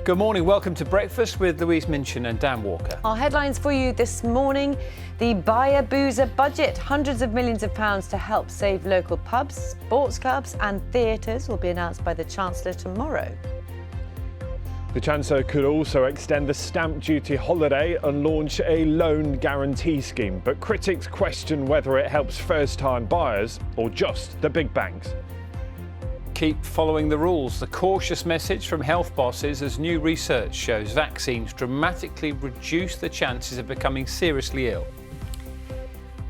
Good morning, welcome to Breakfast with Louise Minchin and Dan Walker. Our headlines for you this morning: the buyer boozer budget. Hundreds of millions of pounds to help save local pubs, sports clubs and theatres will be announced by the Chancellor tomorrow. The Chancellor could also extend the stamp duty holiday and launch a loan guarantee scheme, but critics question whether it helps first-time buyers or just the big banks. Keep following the rules. The cautious message from health bosses as new research shows vaccines dramatically reduce the chances of becoming seriously ill.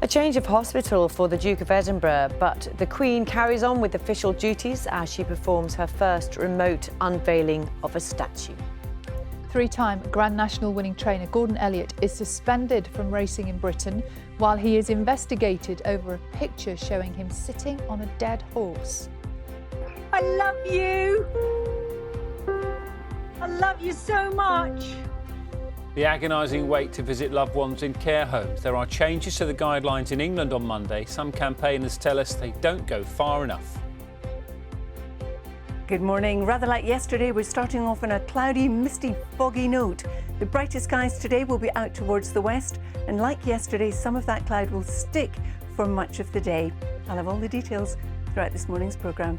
A change of hospital for the Duke of Edinburgh, but the Queen carries on with official duties as she performs her first remote unveiling of a statue. Three-time Grand National winning trainer Gordon Elliott is suspended from racing in Britain while he is investigated over a picture showing him sitting on a dead horse. I love you. I love you so much. The agonising wait to visit loved ones in care homes. There are changes to the guidelines in England on Monday. Some campaigners tell us they don't go far enough. Good morning. Rather like yesterday, we're starting off on a cloudy, misty, foggy note. The brightest skies today will be out towards the west, and like yesterday, some of that cloud will stick for much of the day. I'll have all the details throughout this morning's programme.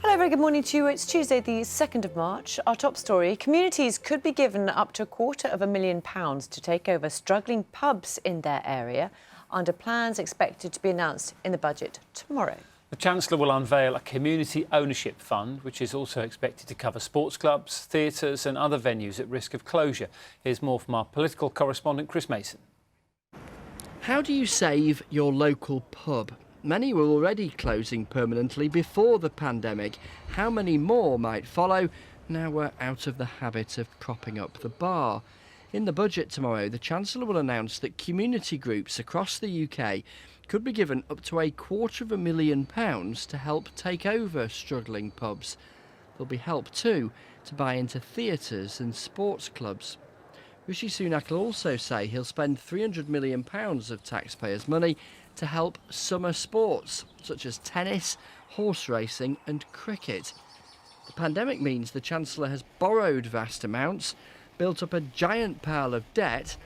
Hello, very good morning to you. It's Tuesday, the 2nd of March. Our top story: communities could be given up to £250,000 to take over struggling pubs in their area, under plans expected to be announced in the budget tomorrow. The Chancellor will unveil a community ownership fund, which is also expected to cover sports clubs, theatres and other venues at risk of closure. Here's more from our political correspondent, Chris Mason. How do you save your local pub? Many were already closing permanently before the pandemic. How many more might follow now we're out of the habit of propping up the bar? In the budget tomorrow, the Chancellor will announce that community groups across the UK could be given up to £250,000 to help take over struggling pubs. There'll be help too to buy into theatres and sports clubs. Rishi Sunak will also say he'll spend £300 million of taxpayers' money to help summer sports, such as tennis, horse racing and cricket. The pandemic means the Chancellor has borrowed vast amounts, built up a giant pile of debt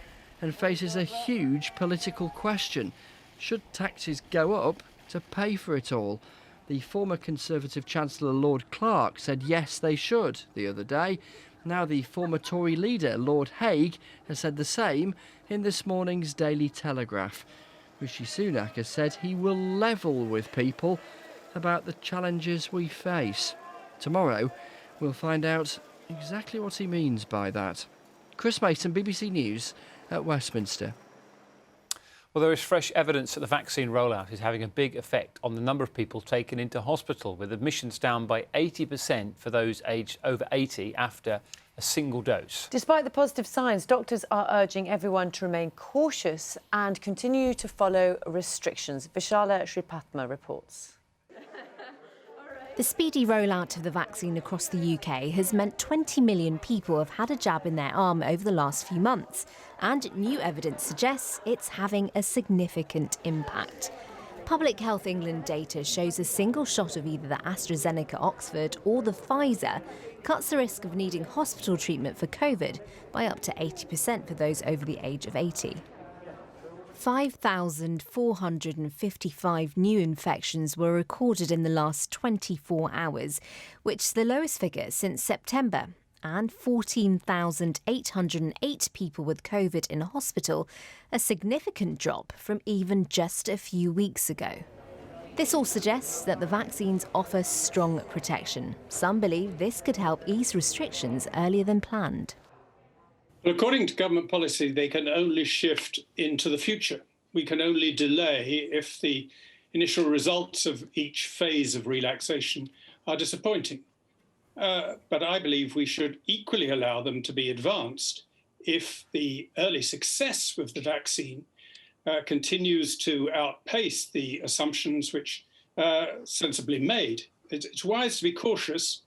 and faces a huge political question. Should taxes go up to pay for it all? The former Conservative Chancellor Lord Hague said yes, they should the other day. Now the former Tory leader Lord Hague has said the same in this morning's Daily Telegraph. Rishi Sunak has said he will level with people about the challenges we face. Tomorrow, we'll find out exactly what he means by that. Chris Mason, BBC News at Westminster. Well, there is fresh evidence that the vaccine rollout is having a big effect on the number of people taken into hospital, with admissions down by 80% for those aged over 80 after a single dose. Despite the positive signs, doctors are urging everyone to remain cautious and continue to follow restrictions. Vishala Sripathma reports. The speedy rollout of the vaccine across the UK has meant 20 million people have had a jab in their arm over the last few months, and new evidence suggests it's having a significant impact. Public Health England data shows a single shot of either the AstraZeneca Oxford or the Pfizer cuts the risk of needing hospital treatment for COVID by up to 80% for those over the age of 80. 5,455 new infections were recorded in the last 24 hours, which is the lowest figure since September, and 14,808 people with COVID in hospital, a significant drop from even just a few weeks ago. This all suggests that the vaccines offer strong protection. Some believe this could help ease restrictions earlier than planned. Well, according to government policy, they can only shift into the future. We can only delay if the initial results of each phase of relaxation are disappointing. But I believe we should equally allow them to be advanced if the early success with the vaccine continues to outpace the assumptions which sensibly made. It's wise to be cautious,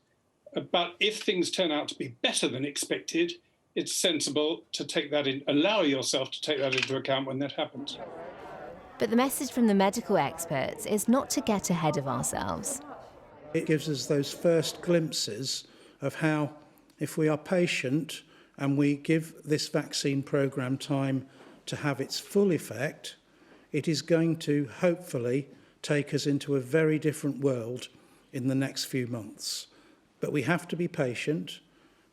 but if things turn out to be better than expected, it's sensible to take that in, allow yourself to take that into account when that happens. But the message from the medical experts is not to get ahead of ourselves. It gives us those first glimpses of how, if we are patient and we give this vaccine programme time to have its full effect, it is going to hopefully take us into a very different world in the next few months. But we have to be patient.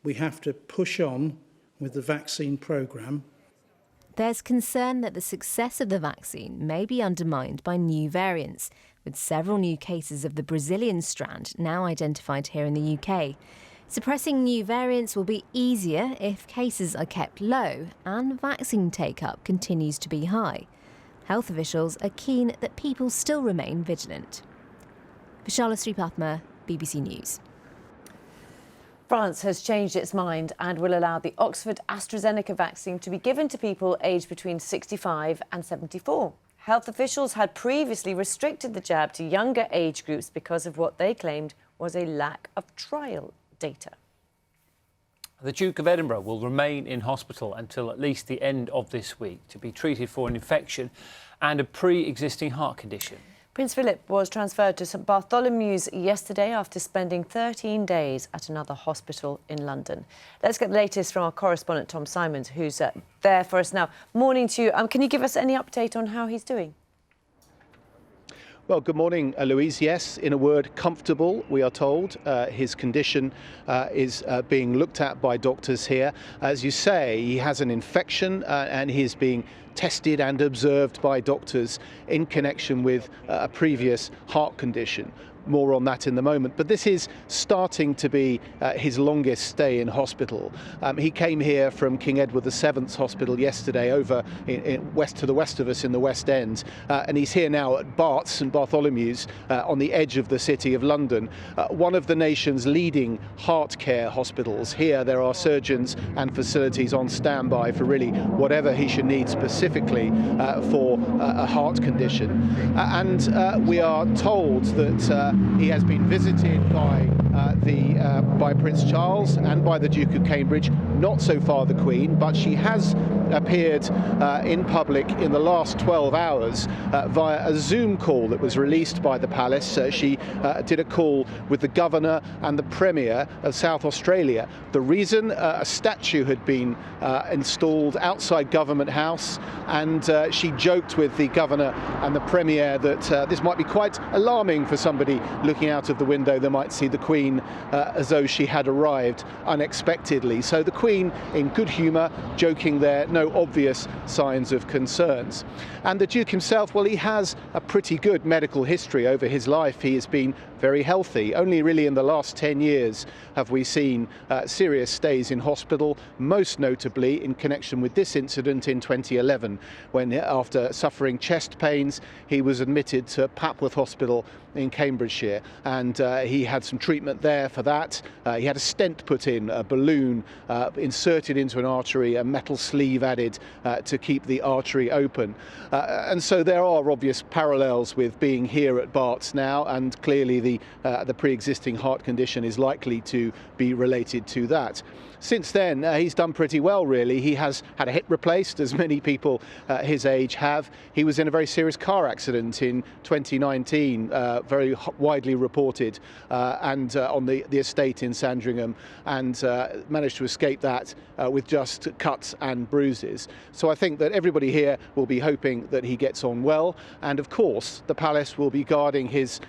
We have to push on with the vaccine programme. There's concern that the success of the vaccine may be undermined by new variants, with several new cases of the Brazilian strand now identified here in the UK. Suppressing new variants will be easier if cases are kept low and vaccine take-up continues to be high. Health officials are keen that people still remain vigilant. Vishala Sripatma, BBC News. France has changed its mind and will allow the Oxford AstraZeneca vaccine to be given to people aged between 65 and 74. Health officials had previously restricted the jab to younger age groups because of what they claimed was a lack of trial data. The Duke of Edinburgh will remain in hospital until at least the end of this week to be treated for an infection and a pre-existing heart condition. Prince Philip was transferred to St Bartholomew's yesterday after spending 13 days at another hospital in London. Let's get the latest from our correspondent Tom Simons, who's there for us now. Morning to you. Can you give us any update on how he's doing? Well, good morning, Louise. Yes, in a word, comfortable, we are told. His condition is being looked at by doctors here. As you say, he has an infection and he is being tested and observed by doctors in connection with a previous heart condition. More on that in the moment. But this is starting to be his longest stay in hospital. He came here from King Edward VII's Hospital yesterday over to the west of us in the West End. And he's here now at Bart's, St Bartholomew's, on the edge of the City of London, one of the nation's leading heart care hospitals. Here there are surgeons and facilities on standby for really whatever he should need specifically for a heart condition. And we are told that he has been visited by Prince Charles and by the Duke of Cambridge, not so far the Queen, but she has appeared in public in the last 12 hours via a Zoom call that was released by the palace. She did a call with the Governor and the Premier of South Australia. The reason, a statue had been installed outside Government House, and she joked with the Governor and the Premier that this might be quite alarming for somebody looking out of the window. They might see the Queen as though she had arrived unexpectedly. So the Queen in good humour, joking there, no obvious signs of concerns. And the Duke himself, well, he has a pretty good medical history over his life. He has been very healthy. Only really in the last 10 years have we seen serious stays in hospital, most notably in connection with this incident in 2011, when after suffering chest pains, he was admitted to Papworth Hospital in Cambridgeshire, and he had some treatment there for that. He had a stent put in, a balloon inserted into an artery, a metal sleeve added to keep the artery open. And so there are obvious parallels with being here at Bart's now, and clearly the pre-existing heart condition is likely to be related to that. Since then, he's done pretty well, really. He has had a hip replaced, as many people his age have. He was in a very serious car accident in 2019, very widely reported, and on the estate in Sandringham, and managed to escape that with just cuts and bruises. So I think that everybody here will be hoping that he gets on well. And of course, the palace will be guarding his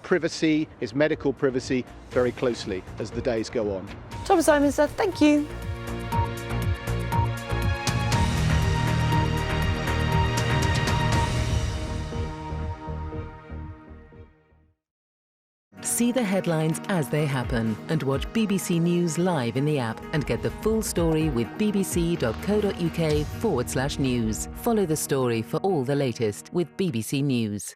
privacy, his medical privacy, very closely as the days go on. Tom Simons, thank you. See the headlines as they happen and watch BBC News live in the app and get the full story with bbc.co.uk/news. Follow the story for all the latest with BBC News.